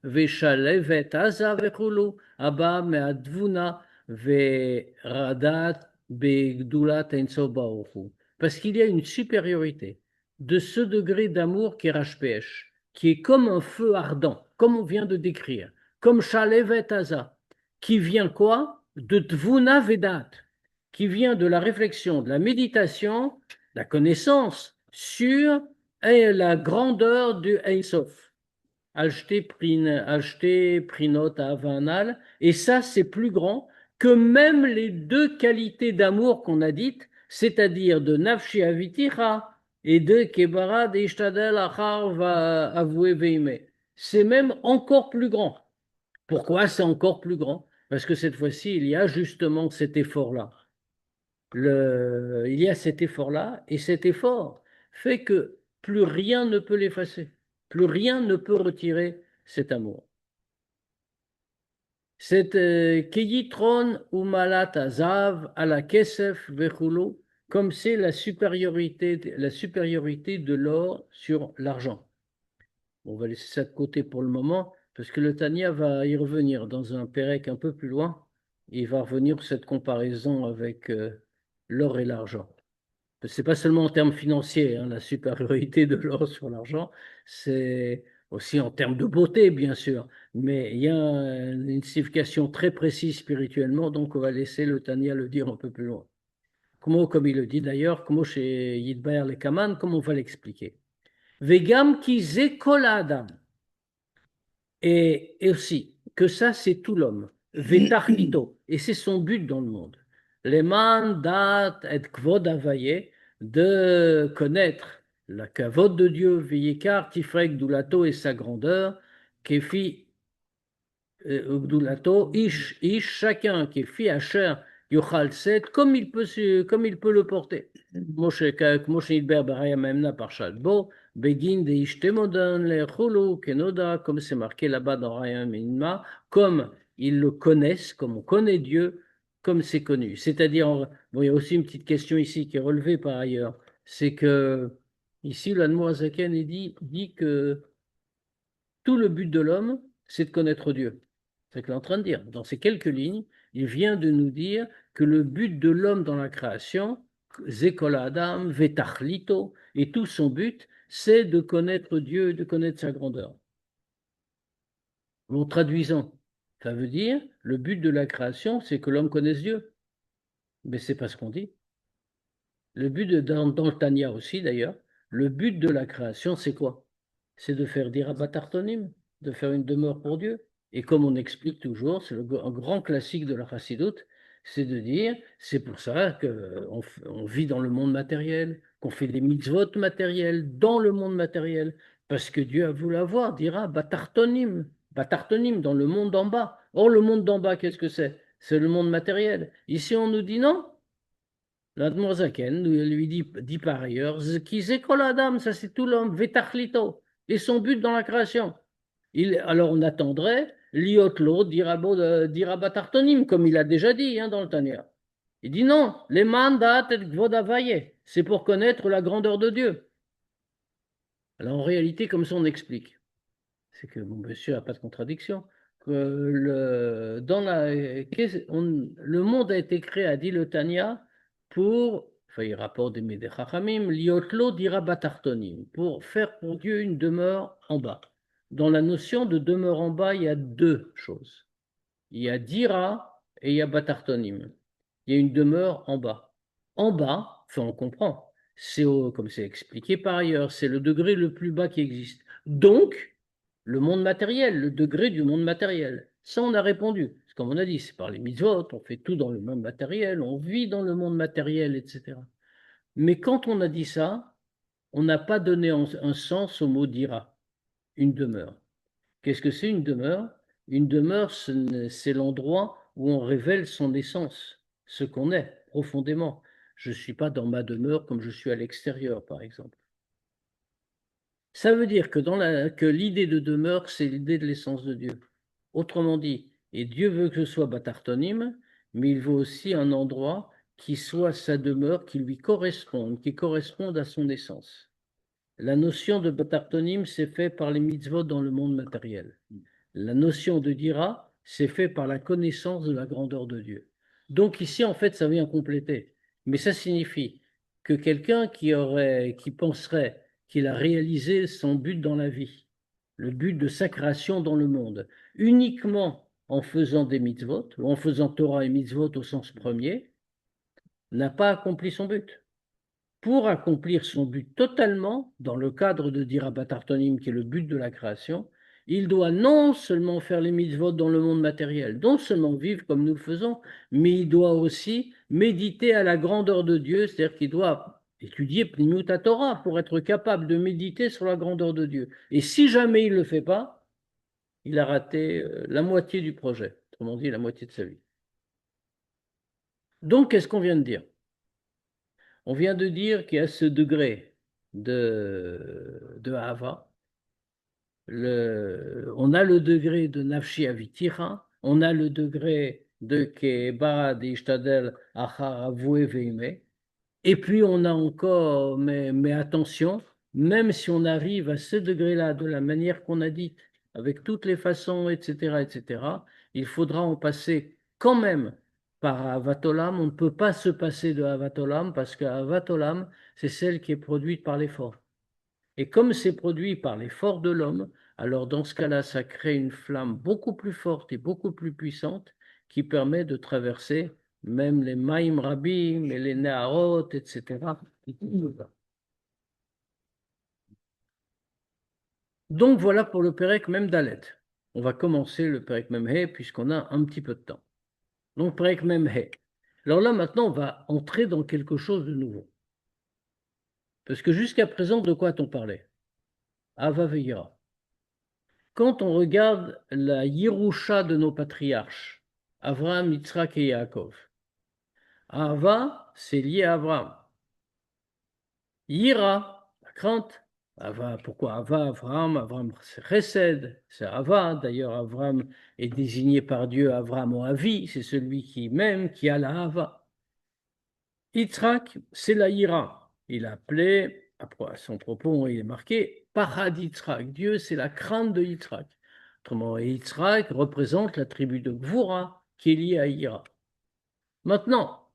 Veshalevet Aza Vechulu, Abba Meadvuna, Veradat Begdulat Enso Baruchu. Parce qu'il y a une supériorité de ce degré d'amour Kerashpeesh, qui est comme un feu ardent, comme on vient de décrire, comme Shalevet Aza, qui vient quoi? De Tvuna Vedat, qui vient de la réflexion, de la méditation, la connaissance sur la grandeur du Ein Sof. Acheter Prinot à Avanal, et ça c'est plus grand que même les deux qualités d'amour qu'on a dites, c'est-à-dire de Nafshi Avitira et de Kebara de Ishtadel Achar va avouer Veime. C'est même encore plus grand. Pourquoi c'est encore plus grand? Parce que cette fois-ci, il y a justement cet effort-là. Il y a cet effort-là, et cet effort fait que plus rien ne peut l'effacer, plus rien ne peut retirer cet amour. C'est Keyitron ou Malat Azav à la Kesef Vechulu, comme c'est la supériorité de l'or sur l'argent. On va laisser ça de côté pour le moment, parce que le Tania va y revenir dans un Pérec un peu plus loin. Il va revenir sur cette comparaison avec l'or et l'argent. C'est pas seulement en termes financiers, hein, la supériorité de l'or sur l'argent, c'est aussi en termes de beauté, bien sûr, mais il y a une signification très précise spirituellement, donc on va laisser le Tania le dire un peu plus loin. Comment, comme il le dit d'ailleurs, comment chez Yidbaer le Kaman, comment on va l'expliquer? Vegam ki ze kol adam. Et aussi, que ça, c'est tout l'homme. Vetarlito. Et c'est son but dans le monde. Leman dat et kvod avaye, de connaître la kavod de Dieu, veyekar tifrek doulato et sa grandeur, kefi doulato, ish, chacun, kefi asher, yochal set, comme il peut le porter. Moshe Idber Baraya Memna Parshal Bo, Begin de Ishtemodon, le Chulu, Kenoda, comme c'est marqué là-bas dans Raya Minma, comme ils le connaissent, comme on connaît Dieu, comme c'est connu. C'est-à-dire, bon, il y a aussi une petite question ici qui est relevée par ailleurs, c'est que ici, l'Admorazaken dit que tout le but de l'homme, c'est de connaître Dieu. C'est ce qu'il est en train de dire. Dans ces quelques lignes, il vient de nous dire que le but de l'homme dans la création, Zekol Adam, Vetachlito, et tout son but, c'est de connaître Dieu, de connaître sa grandeur. En traduisant, ça veut dire, le but de la création, c'est que l'homme connaisse Dieu. Mais c'est pas ce qu'on dit. Le but dans le Tanya aussi, d'ailleurs, le but de la création, c'est quoi? C'est de faire dire Abatartonim, de faire une demeure pour Dieu. Et comme on explique toujours, c'est un grand classique de la Chassidoute, C'est de dire, c'est pour ça qu'on vit dans le monde matériel, qu'on fait des mitzvot matériels dans le monde matériel, parce que Dieu a voulu avoir, dira Batartonim, Batartonim, dans le monde d'en bas. Or, le monde d'en bas, qu'est-ce que c'est? C'est le monde matériel. Ici, on nous dit non. L'Admor Zaken lui dit par ailleurs, qui c'est Adam, ça c'est tout l'homme, Vetachlito, et son but dans la création. Alors on attendrait, Liotlo dira Batartonim, comme il a déjà dit dans le Tanya. Il dit non, les mandat et Gvodavaye, c'est pour connaître la grandeur de Dieu. Alors en réalité, comme ça on explique, c'est que mon monsieur n'a pas de contradiction, que le monde a été créé, a dit le Tanya, enfin il rapporte des Médechachamim, Liotlo dira Batartonim, pour faire pour Dieu une demeure en bas. Dans la notion de demeure en bas, il y a deux choses. Il y a dira et il y a Batartonim. Il y a une demeure en bas. En bas, enfin on comprend, comme c'est expliqué par ailleurs, c'est le degré le plus bas qui existe. Donc, le monde matériel, le degré du monde matériel. Ça, on a répondu. Comme on a dit, c'est par les mitzvot, on fait tout dans le monde matériel, on vit dans le monde matériel, etc. Mais quand on a dit ça, on n'a pas donné un sens au mot dira, une demeure. Qu'est-ce que c'est une demeure? Une demeure, c'est l'endroit où on révèle son essence, ce qu'on est profondément. Je ne suis pas dans ma demeure comme je suis à l'extérieur, par exemple. Ça veut dire que l'idée de demeure, c'est l'idée de l'essence de Dieu. Autrement dit, et Dieu veut que ce soit Batartonim, mais il veut aussi un endroit qui soit sa demeure, qui corresponde à son essence. La notion de Batartonim, c'est fait par les mitzvot dans le monde matériel. La notion de dira, c'est fait par la connaissance de la grandeur de Dieu. Donc ici, en fait, ça vient compléter. Mais ça signifie que quelqu'un qui penserait qu'il a réalisé son but dans la vie, le but de sa création dans le monde, uniquement en faisant des mitzvot, ou en faisant Torah et mitzvot au sens premier, n'a pas accompli son but. Pour accomplir son but totalement, dans le cadre de Dirabat Artonim, qui est le but de la création, il doit non seulement faire les mitzvot dans le monde matériel, non seulement vivre comme nous le faisons, mais il doit aussi méditer à la grandeur de Dieu, c'est-à-dire qu'il doit étudier Pnimut Torah pour être capable de méditer sur la grandeur de Dieu. Et si jamais il ne le fait pas, il a raté la moitié du projet, autrement dit la moitié de sa vie. Donc, qu'est-ce qu'on vient de dire? On vient de dire qu'il y a ce degré de Hava. On a le degré de Nafshi Avitira, on a le degré de Keba de Ishtadel Achar Avoué Veime, et puis on a encore, mais attention, même si on arrive à ce degré-là de la manière qu'on a dit, avec toutes les façons, etc., il faudra en passer quand même par Avatolam. On ne peut pas se passer de Avatolam parce que Avatolam, c'est celle qui est produite par l'effort. Et comme c'est produit par l'effort de l'homme, alors dans ce cas-là, ça crée une flamme beaucoup plus forte et beaucoup plus puissante qui permet de traverser même les Maïm Rabim et les Neharot, etc. Donc voilà pour le Perek Mem Dalet. On va commencer le Perek Mem He puisqu'on a un petit peu de temps. Donc Perek Mem He. Alors là maintenant, on va entrer dans quelque chose de nouveau. Parce que jusqu'à présent, de quoi a-t-on parlé? Ava Veira. Quand on regarde la Yerusha de nos patriarches, Avraham, Yitzhak et Yaakov, Ava, c'est lié à Avraham. Yira, la crainte. Ava, pourquoi Ava, Avraham? Avraham, c'est Chesed, c'est Ava. D'ailleurs, Avraham est désigné par Dieu Avraham ou Avi, c'est celui qui m'aime, qui a la Ava. Yitzhak, c'est la Yira. Il a appelé, à son propos, il est marqué Parad Yitzhak. Dieu, c'est la crainte de Yitzhak. Autrement, Yitzhak représente la tribu de Gvura qui est liée à Ira. Maintenant,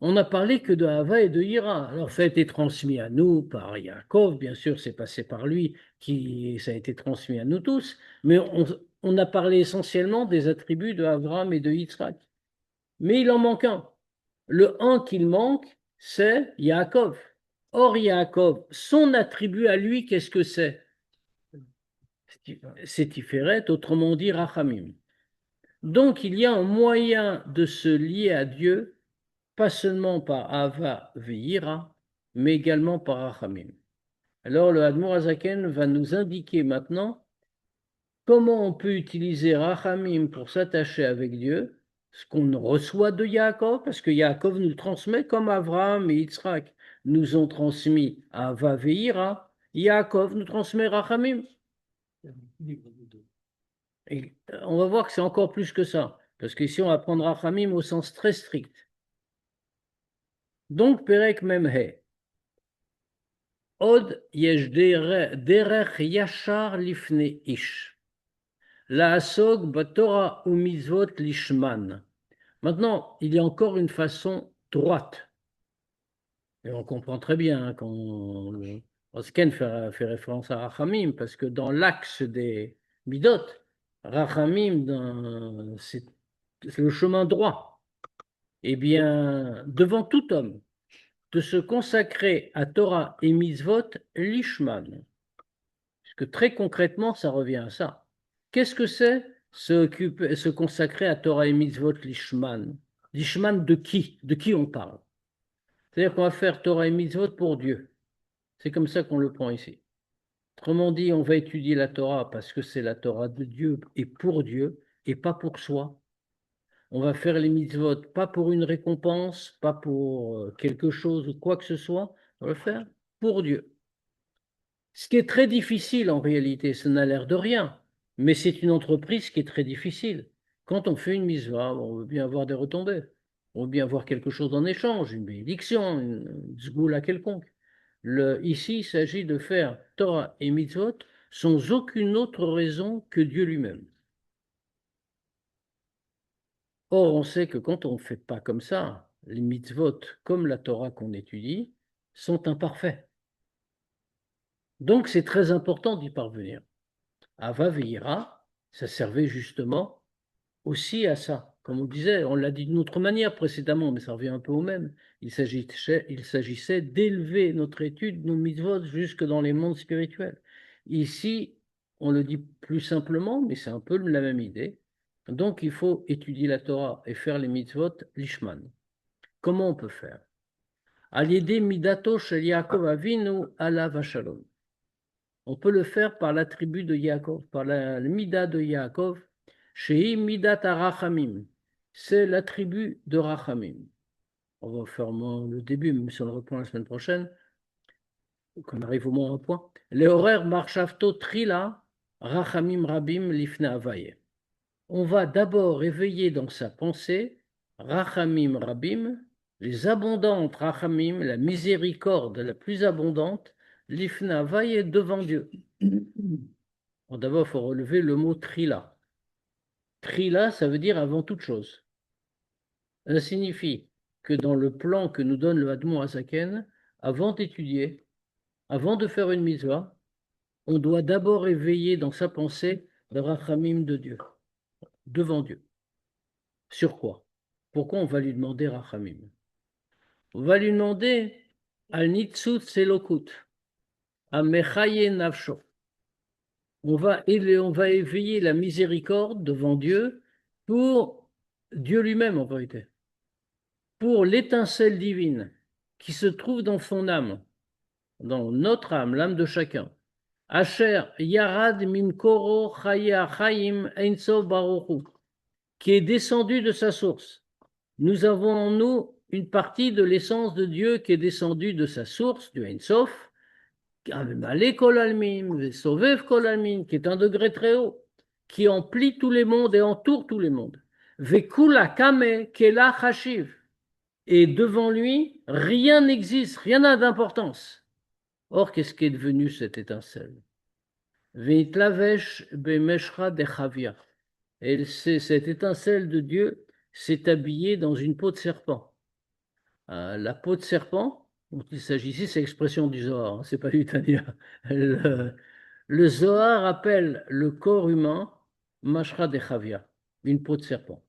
on n'a parlé que de Hava et de Ira. Alors, ça a été transmis à nous par Yaakov, bien sûr, c'est passé par lui, ça a été transmis à nous tous, mais on a parlé essentiellement des attributs de Abraham et de Yitzhak. Mais il en manque un. Le un qu'il manque, c'est Yaakov. Or, Yaakov, son attribut à lui, qu'est-ce que c'est? C'est Tiferet, autrement dit Rachamim. Donc, il y a un moyen de se lier à Dieu, pas seulement par Ava Veira, mais également par Rachamim. Alors, le Admor Azaken va nous indiquer maintenant comment on peut utiliser Rachamim pour s'attacher avec Dieu, ce qu'on reçoit de Yaakov, parce que Yaakov nous le transmet comme Abraham et Yitzhak nous ont transmis Ava Veira, Yaakov nous transmet Rachamim. Et on va voir que c'est encore plus que ça, parce qu'ici on va prendre Rachamim au sens très strict. Donc, Perek Memhe. Od yesh derech yashar lifne ish. Laasog batora ou mitzvot lishman. Maintenant, il y a encore une façon droite. Et on comprend très bien quand Osken fait référence à Rachamim, parce que dans l'axe des Midot, Rachamim, c'est le chemin droit. Eh bien, devant tout homme, de se consacrer à Torah et Mitzvot lishman. Parce que très concrètement, ça revient à ça. Qu'est-ce que c'est se consacrer à Torah et Mitzvot lishman? Lishman de qui? De qui on parle? C'est-à-dire qu'on va faire Torah et Mitzvot pour Dieu. C'est comme ça qu'on le prend ici. Autrement dit, on va étudier la Torah parce que c'est la Torah de Dieu et pour Dieu et pas pour soi. On va faire les mitzvot pas pour une récompense, pas pour quelque chose ou quoi que ce soit. On va le faire pour Dieu. Ce qui est très difficile en réalité, ça n'a l'air de rien, mais c'est une entreprise qui est très difficile. Quand on fait une mitzvah, on veut bien avoir des retombées, on veut bien avoir quelque chose en échange, une bénédiction, une zgoula quelconque. Ici, il s'agit de faire Torah et mitzvot sans aucune autre raison que Dieu lui-même. Or, on sait que quand on ne fait pas comme ça, les mitzvot, comme la Torah qu'on étudie, sont imparfaits. Donc, c'est très important d'y parvenir. Ava Veira, ça servait justement aussi à ça. Comme on disait, on l'a dit d'une autre manière précédemment, mais ça revient un peu au même. Il s'agissait d'élever notre étude, nos mitzvot, jusque dans les mondes spirituels. Ici, on le dit plus simplement, mais c'est un peu la même idée. Donc, il faut étudier la Torah et faire les mitzvot lishman. Comment on peut faire? Al-Yedé midato shel Yaakov Avinu alav shalom. On peut le faire par l'attribut de Yaakov, par la mida de Yaakov, Shei midat Rachamim. C'est l'attribut de Rachamim. On va faire le début, même si on le reprend la semaine prochaine, qu'on arrive au moins à un point. Les horaires marchavto trila, Rachamim rabim lifne avaye. On va d'abord éveiller dans sa pensée Rachamim rabim, les abondantes Rachamim, la miséricorde la plus abondante, lifne avaye devant Dieu. Bon, d'abord, il faut relever le mot trila. Trila, ça veut dire avant toute chose. Ça signifie que dans le plan que nous donne le Hadmon Azaken, avant d'étudier, avant de faire une mitzvah, on doit d'abord éveiller dans sa pensée le rachamim de Dieu, devant Dieu. Sur quoi? Pourquoi on va lui demander rachamim? On va lui demander al nitzut selokut, à mechaye nafsho. On va éveiller la miséricorde devant Dieu pour Dieu lui-même en vérité, pour l'étincelle divine qui se trouve dans son âme, dans notre âme, l'âme de chacun. Asher yarad mimkoro chaya chaim einsof baruchu, qui est descendu de sa source. Nous avons en nous une partie de l'essence de Dieu qui est descendue de sa source, du Einsof, qui est un degré très haut, qui emplit tous les mondes et entoure tous les mondes. Vekula kame kela chashiv. Et devant lui, rien n'existe, rien n'a d'importance. Or, qu'est-ce qui est devenu cette étincelle? Veitlavesh bemeshra dechavia. Et cette étincelle de Dieu s'est habillée dans une peau de serpent. La peau de serpent, dont il s'agit ici, c'est l'expression du Zohar, c'est pas du Tanya. Le Zohar appelle le corps humain mashra dechavia, une peau de serpent.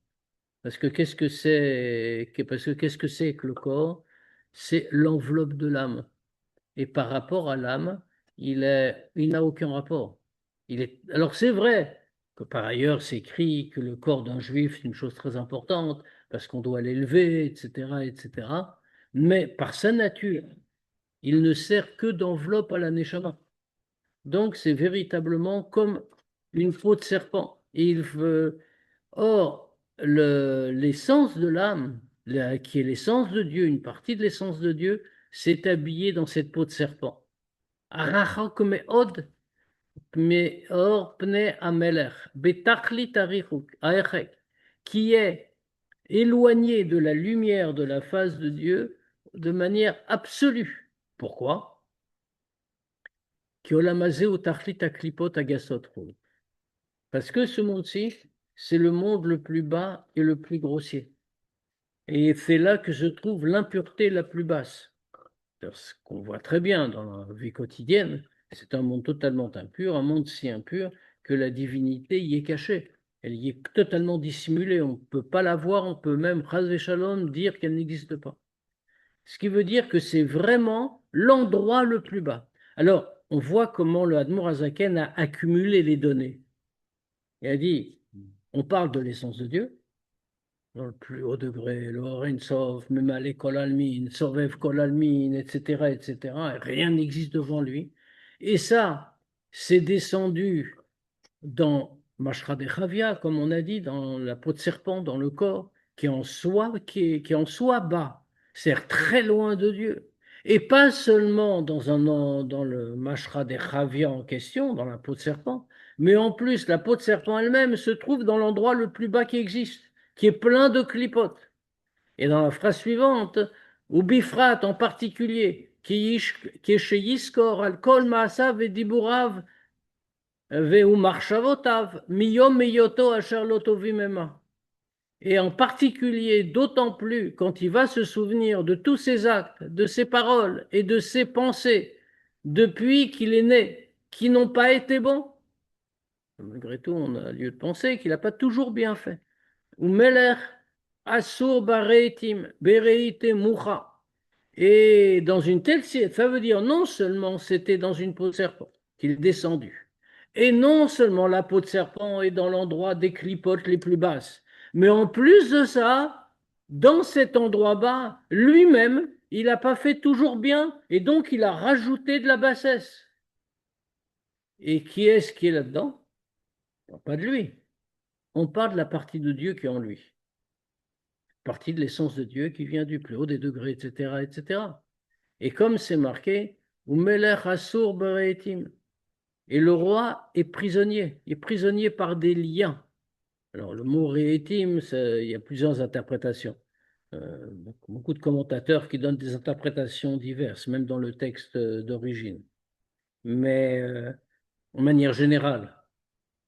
Parce que qu'est-ce que c'est que le corps? C'est l'enveloppe de l'âme. Et par rapport à l'âme, il n'a aucun rapport. Alors c'est vrai, que par ailleurs c'est écrit que le corps d'un juif c'est une chose très importante parce qu'on doit l'élever, etc., etc. Mais par sa nature, il ne sert que d'enveloppe à la neshama. Donc c'est véritablement comme une peau de serpent. Or, l'essence de l'âme, qui est l'essence de Dieu, une partie de l'essence de Dieu, s'est habillée dans cette peau de serpent. Arachok me'od me'or pnei hamelech, betachlit ha'echek, qui est éloigné de la lumière de la face de Dieu de manière absolue. Pourquoi? Parce que ce monde-ci, c'est le monde le plus bas et le plus grossier. Et c'est là que se trouve l'impureté la plus basse. Ce qu'on voit très bien dans la vie quotidienne, c'est un monde totalement impur, un monde si impur que la divinité y est cachée. Elle y est totalement dissimulée. On ne peut pas la voir, on peut même, Chas Shalom, dire qu'elle n'existe pas. Ce qui veut dire que c'est vraiment l'endroit le plus bas. Alors, on voit comment le Admor Azaken a accumulé les données. Il a dit, on parle de l'essence de Dieu, dans le plus haut degré, le Oren Sov, Memale Kol Almin, Sovev Kol Almin, etc., etc. Rien n'existe devant lui. Et ça, c'est descendu dans Mashra de Chavia, comme on a dit, dans la peau de serpent, dans le corps, qui est en soi bas, c'est-à-dire très loin de Dieu. Et pas seulement dans le Mashra de Chavia en question, dans la peau de serpent, mais en plus, la peau de serpent elle-même se trouve dans l'endroit le plus bas qui existe, qui est plein de clipotes. Et dans la phrase suivante, ou Bifrat en particulier, qui est chez Yiskor, al kol maasav et diburav, et en particulier, d'autant plus quand il va se souvenir de tous ses actes, de ses paroles et de ses pensées depuis qu'il est né, qui n'ont pas été bons. Malgré tout, on a lieu de penser qu'il n'a pas toujours bien fait. Ou Meler Asur Bareitim, Bereite Moucha. Et dans une telle ça veut dire non seulement c'était dans une peau de serpent qu'il est descendu, et non seulement la peau de serpent est dans l'endroit des clipotes les plus basses, mais en plus de ça, dans cet endroit bas, lui-même, il n'a pas fait toujours bien, et donc il a rajouté de la bassesse. Et qui est-ce qui est là-dedans? Pas de lui. On parle de la partie de Dieu qui est en lui, partie de l'essence de Dieu qui vient du plus haut des degrés, etc., etc. Et comme c'est marqué, et le roi est prisonnier par des liens. Alors le mot réétim, il y a plusieurs interprétations. Beaucoup de commentateurs qui donnent des interprétations diverses, même dans le texte d'origine. Mais en manière générale,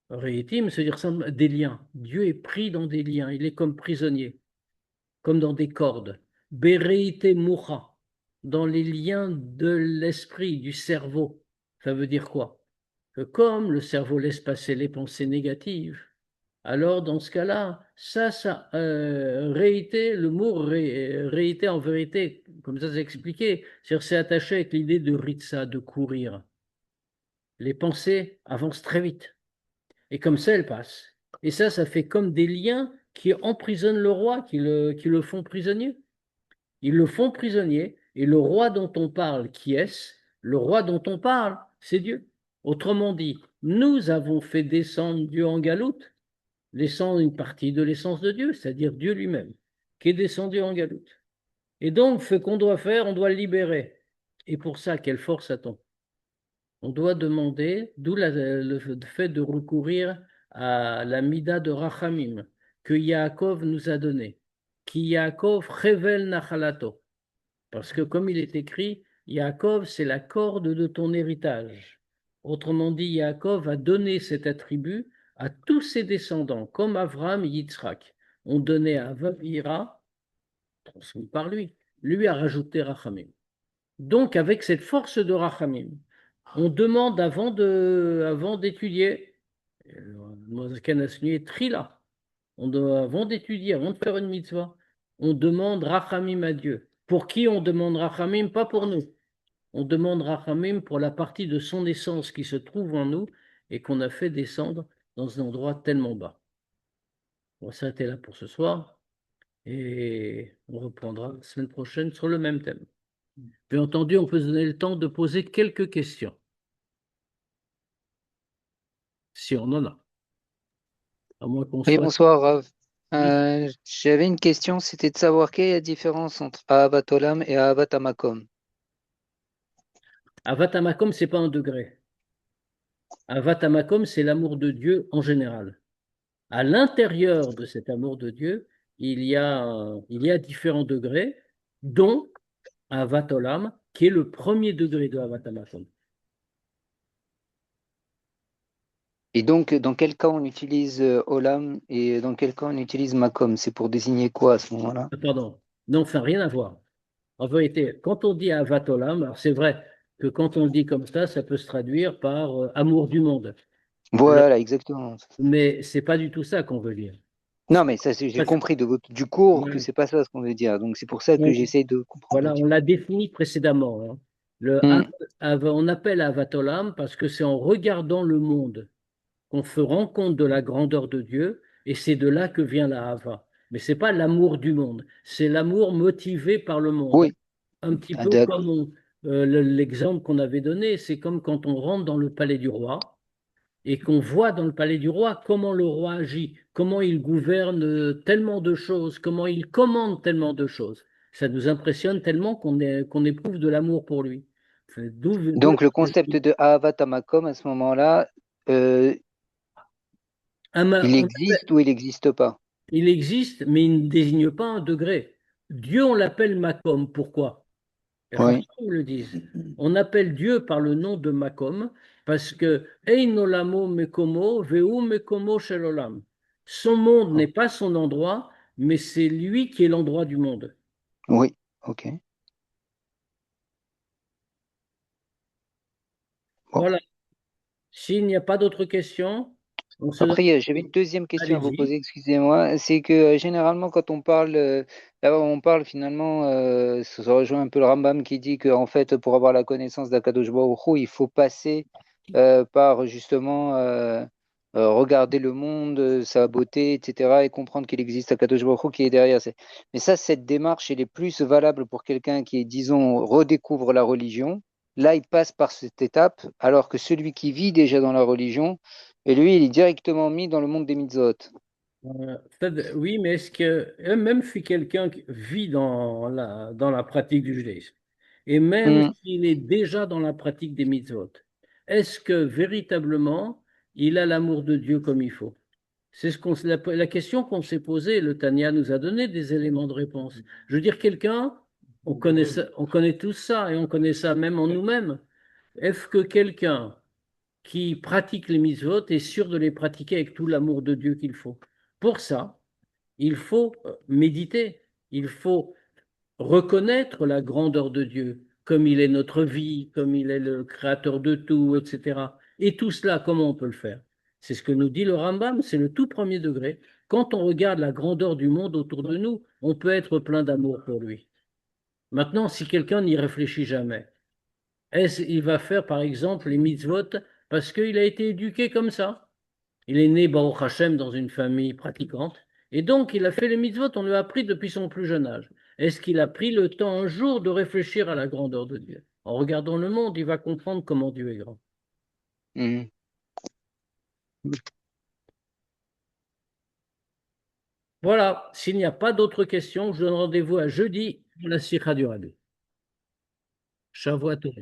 réétim, c'est-à-dire des liens. Dieu est pris dans des liens, il est comme prisonnier, comme dans des cordes. Bereite moucha, dans les liens de l'esprit, du cerveau. Ça veut dire quoi? Que comme le cerveau laisse passer les pensées négatives, alors dans ce cas-là, réité, le mot réité en vérité, comme ça c'est expliqué, c'est attaché avec l'idée de ritsa, de courir. Les pensées avancent très vite. Et comme ça, elles passent. Et ça fait comme des liens qui emprisonnent le roi, qui le font prisonnier. Ils le font prisonnier, et le roi dont on parle, qui est-ce? Le roi dont on parle, c'est Dieu. Autrement dit, nous avons fait descendre Dieu en galoute, laissant une partie de l'essence de Dieu, c'est-à-dire Dieu lui-même, qui est descendu en galoute. Et donc, ce qu'on doit faire, on doit le libérer. Et pour ça, quelle force a-t-on? On doit demander, d'où le fait de recourir à la mida de Rachamim, que Yaakov nous a donné. Qui Yaakov révèle Nachalato. Parce que comme il est écrit, Yaakov, c'est la corde de ton héritage. Autrement dit, Yaakov a donné cet attribut à tous ses descendants, comme Avram et Yitzhak. On donnait à Vavira, transmis par lui. Lui a rajouté Rachamim. Donc, avec cette force de Rachamim, on demande avant d'étudier, est trila, avant d'étudier, avant de faire une mitzvah, on demande Rachamim à Dieu. Pour qui on demande Rachamim? Pas pour nous. On demande Rachamim pour la partie de son essence qui se trouve en nous et qu'on a fait descendre dans un endroit tellement bas. On va s'arrêter là pour ce soir et on reprendra la semaine prochaine sur le même thème. Bien entendu, on peut se donner le temps de poser quelques questions, si on en a, à moins qu'on Oui, soit... bonsoir, Rav. Oui. J'avais une question, c'était de savoir quelle est la différence entre Ahavat Olam et Ahavat Amakom. Avatamakom, ce n'est pas un degré. Avatamakom, c'est l'amour de Dieu en général. À l'intérieur de cet amour de Dieu, il y a différents degrés, dont Avat Olam, qui est le premier degré de Avatamakom. Et donc, dans quel cas on utilise Olam et dans quel cas on utilise Makom? C'est pour désigner quoi à ce moment-là? Pardon, non, ça n'a rien à voir. En vérité, quand on dit Avat Olam, alors c'est vrai que quand on le dit comme ça peut se traduire par amour du monde. Le- Voilà, exactement. mais c'est pas du tout ça qu'on veut dire. Non, mais ça, j'ai Parce- compris du cours que ouais, c'est pas ça ce qu'on veut dire. Donc, c'est pour ça que on, j'essaie de comprendre un voilà, petit on l'a défini précédemment, hein. peu. On appelle Avat Olam parce que c'est en regardant le monde qu'on se rend compte de la grandeur de Dieu, et c'est de là que vient la Hava. Mais c'est pas l'amour du monde, c'est l'amour motivé par le monde. Oui, Un petit ah, peu comme l'exemple qu'on avait donné, c'est comme quand on rentre dans le palais du roi et qu'on voit dans le palais du roi comment le roi agit, comment il gouverne tellement de choses, comment il commande tellement de choses. Ça nous impressionne tellement qu'on éprouve de l'amour pour lui. D'où donc le concept de Ahavat Amakom à ce moment-là, euh, il on existe ou il n'existe pas? Il existe, mais il ne désigne pas un degré. Dieu, on l'appelle Makom. Pourquoi? Les Oui, Chachamim le disent. On appelle Dieu par le nom de Makom parce que Ein olamo mekomo veu mekomo shel olam. Son monde n'est pas son endroit, mais c'est lui qui est l'endroit du monde. oui, ok. Bon. Voilà. S'il n'y a pas d'autres questions, on se donne. Après, j'avais une deuxième question à vous Allez-y. poser, excusez-moi. C'est que généralement, quand on parle, là, on parle finalement, ça rejoint un peu le Rambam qui dit qu'en fait, pour avoir la connaissance d'Akadosh Baruch Hu, il faut passer par justement regarder le monde, sa beauté, etc., et comprendre qu'il existe Akadosh Baruch Hu qui est derrière. Mais ça, cette démarche, elle est plus valable pour quelqu'un qui, disons, redécouvre la religion. Là, il passe par cette étape, alors que celui qui vit déjà dans la religion, et lui, il est directement mis dans le monde des mitzvot. Oui, mais est-ce que, même si quelqu'un qui vit dans la pratique du judaïsme, et même Hmm. s'il est déjà dans la pratique des mitzvot, est-ce que véritablement il a l'amour de Dieu comme il faut? C'est la question qu'on s'est posée. Le Tanya nous a donné des éléments de réponse. Je veux dire, quelqu'un, on connaît tout ça et on connaît ça même en nous-mêmes. Est-ce que quelqu'un qui pratique les mitzvot est sûr de les pratiquer avec tout l'amour de Dieu qu'il faut? Pour ça, il faut méditer, il faut reconnaître la grandeur de Dieu, comme il est notre vie, comme il est le créateur de tout, etc. Et tout cela, comment on peut le faire? C'est ce que nous dit le Rambam, c'est le tout premier degré. Quand on regarde la grandeur du monde autour de nous, on peut être plein d'amour pour lui. Maintenant, si quelqu'un n'y réfléchit jamais, est-ce il va faire par exemple les mitzvot parce qu'il a été éduqué comme ça? Il est né, Baruch Hashem, dans une famille pratiquante. Et donc, il a fait les mitzvot, on lui a appris depuis son plus jeune âge. Est-ce qu'il a pris le temps un jour de réfléchir à la grandeur de Dieu? En regardant le monde, il va comprendre comment Dieu est grand. Mhm. Voilà, s'il n'y a pas d'autres questions, je donne rendez-vous à jeudi pour la Sikha du Rabbi. Shavuot Tov.